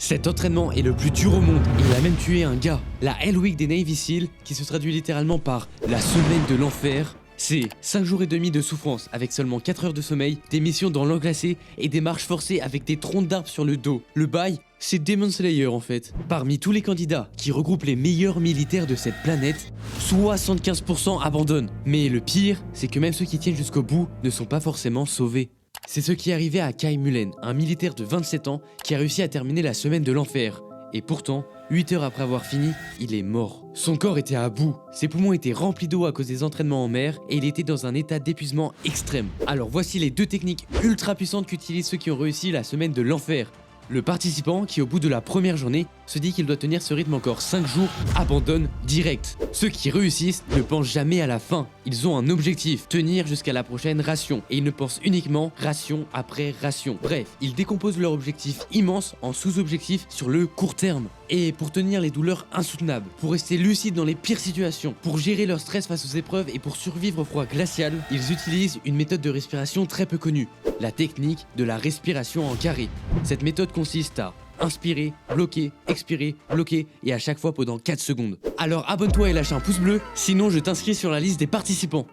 Cet entraînement est le plus dur au monde et il a même tué un gars. La Hell Week des Navy Seals, qui se traduit littéralement par la semaine de l'enfer, c'est 5 jours et demi de souffrance avec seulement 4 heures de sommeil, des missions dans l'an glacé et des marches forcées avec des troncs d'arbres sur le dos. Le bail, c'est Demon Slayer en fait. Parmi tous les candidats qui regroupent les meilleurs militaires de cette planète, 75% abandonnent. Mais le pire, c'est que même ceux qui tiennent jusqu'au bout ne sont pas forcément sauvés. C'est ce qui est arrivé à Kai Mullen, un militaire de 27 ans qui a réussi à terminer la semaine de l'enfer. Et pourtant, 8 heures après avoir fini, il est mort. Son corps était à bout, ses poumons étaient remplis d'eau à cause des entraînements en mer et il était dans un état d'épuisement extrême. Alors voici les 2 techniques ultra puissantes qu'utilisent ceux qui ont réussi la semaine de l'enfer. Le participant qui au bout de la première journée se dit qu'il doit tenir ce rythme encore 5 jours abandonne direct. Ceux qui réussissent ne pensent jamais à la fin. Ils ont un objectif, tenir jusqu'à la prochaine ration. Et ils ne pensent uniquement ration après ration. Bref, ils décomposent leur objectif immense en sous-objectifs sur le court terme. Et pour tenir les douleurs insoutenables, pour rester lucides dans les pires situations, pour gérer leur stress face aux épreuves et pour survivre au froid glacial, ils utilisent une méthode de respiration très peu connue, la technique de la respiration en carré. Cette méthode consiste à inspirer, bloquer, expirer, bloquer et à chaque fois pendant 4 secondes. Alors abonne-toi et lâche un pouce bleu, sinon je t'inscris sur la liste des participants.